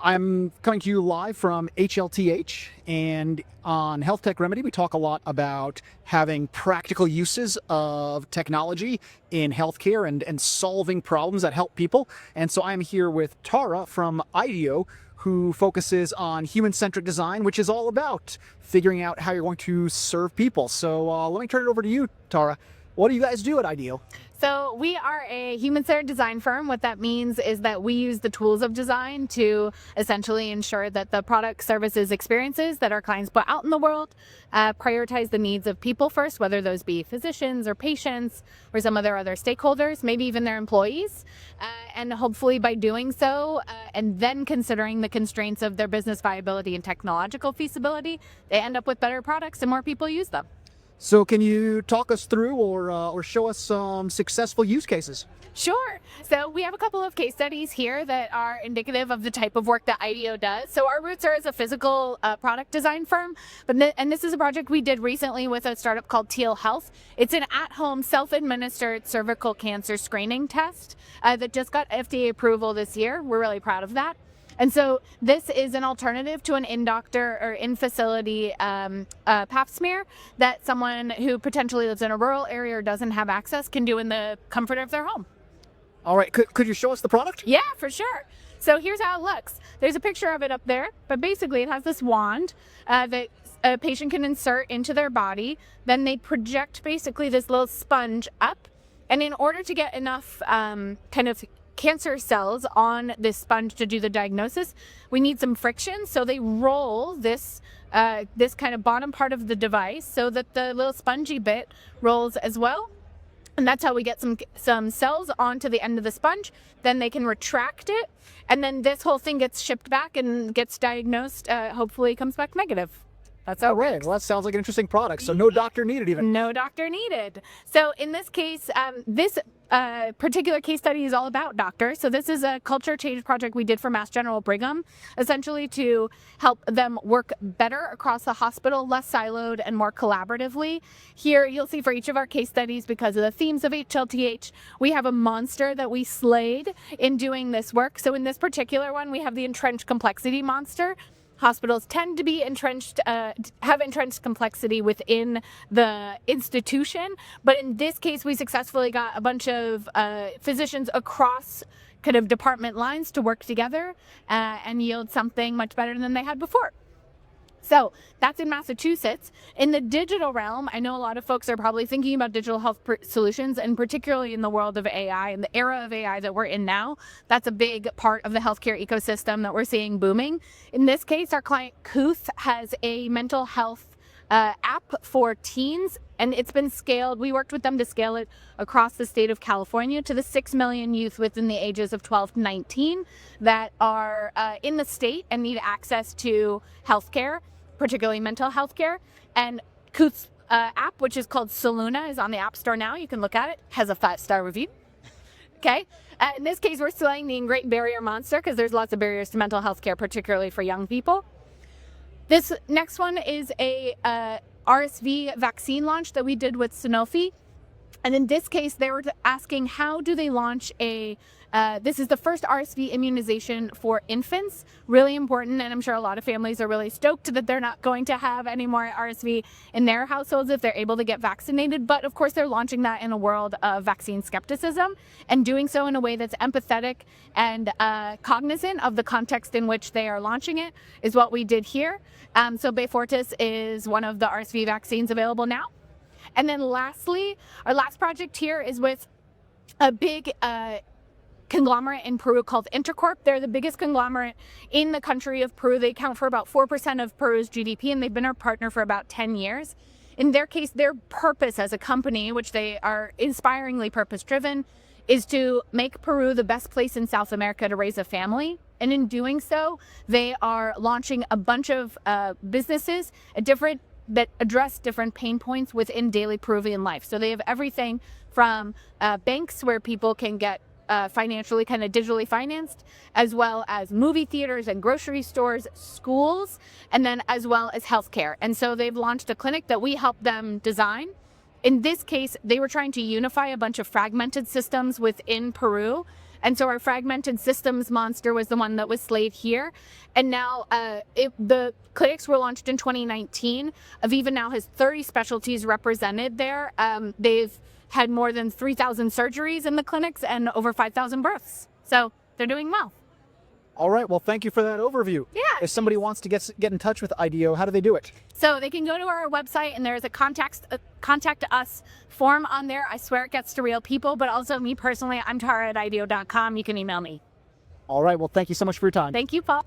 I'm coming to you live from HLTH, and on HealthTech Remedy, we talk a lot about having practical uses of technology in healthcare and solving problems that help people. And so I'm here with Tara from IDEO, who focuses on human-centric design, which is all about figuring out how you're going to serve people. So let me turn it over to you, Tara. What do you guys do at IDEO? So we are a human-centered design firm. What that means is that we use the tools of design to essentially ensure that the product, services, experiences that our clients put out in the world prioritize the needs of people first, whether those be physicians or patients or some of their other stakeholders, maybe even their employees. And hopefully by doing so, and then considering the constraints of their business viability and technological feasibility, they end up with better products and more people use them. So can you talk us through or show us some successful use cases? Sure. So we have a couple of case studies here that are indicative of the type of work that IDEO does. So our roots are as a physical product design firm, and this is a project we did recently with a startup called Teal Health. It's an at-home self-administered cervical cancer screening test that just got FDA approval this year. We're really proud of that. And so this is an alternative to an in-doctor or in-facility pap smear that someone who potentially lives in a rural area or doesn't have access can do in the comfort of their home. All right, could you show us the product? Yeah, for sure. So here's how it looks. There's a picture of it up there, but basically it has this wand that a patient can insert into their body. Then they project basically this little sponge up. And in order to get enough kind of cancer cells on this sponge to do the diagnosis, we need some friction. So they roll this kind of bottom part of the device so that the little spongy bit rolls as well. And that's how we get some cells onto the end of the sponge. Then they can retract it. And then this whole thing gets shipped back and gets diagnosed, hopefully comes back negative. That's how it works. Well, that sounds like an interesting product. So no doctor needed even. No doctor needed. So in this case, this particular case study is all about doctors. So this is a culture change project we did for Mass General Brigham, essentially to help them work better across the hospital, less siloed and more collaboratively. Here you'll see for each of our case studies, because of the themes of HLTH, we have a monster that we slayed in doing this work. So in this particular one, we have the Entrenched Complexity Monster. Hospitals tend to be have entrenched complexity within the institution. But in this case, we successfully got a bunch of physicians across kind of department lines to work together and yield something much better than they had before. So that's in Massachusetts. In the digital realm, I know a lot of folks are probably thinking about digital health solutions, and particularly in the world of AI and the era of AI that we're in now, that's a big part of the healthcare ecosystem that we're seeing booming. In this case, our client Kooth has a mental health app for teens, and it's been scaled. We worked with them to scale it across the state of California to the 6 million youth within the ages of 12 to 19 that are in the state and need access to healthcare, particularly mental health care. And Kooth's app, which is called Soluna, is on the App Store now. You can look at it. Has a 5-star review. Okay. In this case, we're slaying the Great Barrier Monster because there's lots of barriers to mental health care, particularly for young people. This next one is a RSV vaccine launch that we did with Sanofi. And in this case, they were asking, how do they launch this is the first RSV immunization for infants, really important. And I'm sure a lot of families are really stoked that they're not going to have any more RSV in their households if they're able to get vaccinated. But of course, they're launching that in a world of vaccine skepticism, and doing so in a way that's empathetic and cognizant of the context in which they are launching it is what we did here. So Beyfortus is one of the RSV vaccines available now. And then lastly, our last project here is with a big conglomerate in Peru called Intercorp. They're the biggest conglomerate in the country of Peru. They account for about 4% of Peru's GDP, and they've been our partner for about 10 years. In their case, their purpose as a company, which they are inspiringly purpose-driven, is to make Peru the best place in South America to raise a family. And in doing so, they are launching a bunch of businesses that address different pain points within daily Peruvian life. So they have everything from banks where people can get financially kind of digitally financed, as well as movie theaters and grocery stores, schools, and then as well as healthcare. And so they've launched a clinic that we helped them design. In this case, they were trying to unify a bunch of fragmented systems within Peru And so our fragmented systems monster was the one that was slayed here. And now the clinics were launched in 2019. Aviva now has 30 specialties represented there. They've had more than 3,000 surgeries in the clinics and over 5,000 births. So they're doing well. All right. Well, thank you for that overview. Yeah. If somebody wants to get in touch with IDEO, how do they do it? So they can go to our website and there's a contact us form on there. I swear it gets to real people, but also me personally, I'm Tara at IDEO.com. You can email me. All right. Well, thank you so much for your time. Thank you, Paul.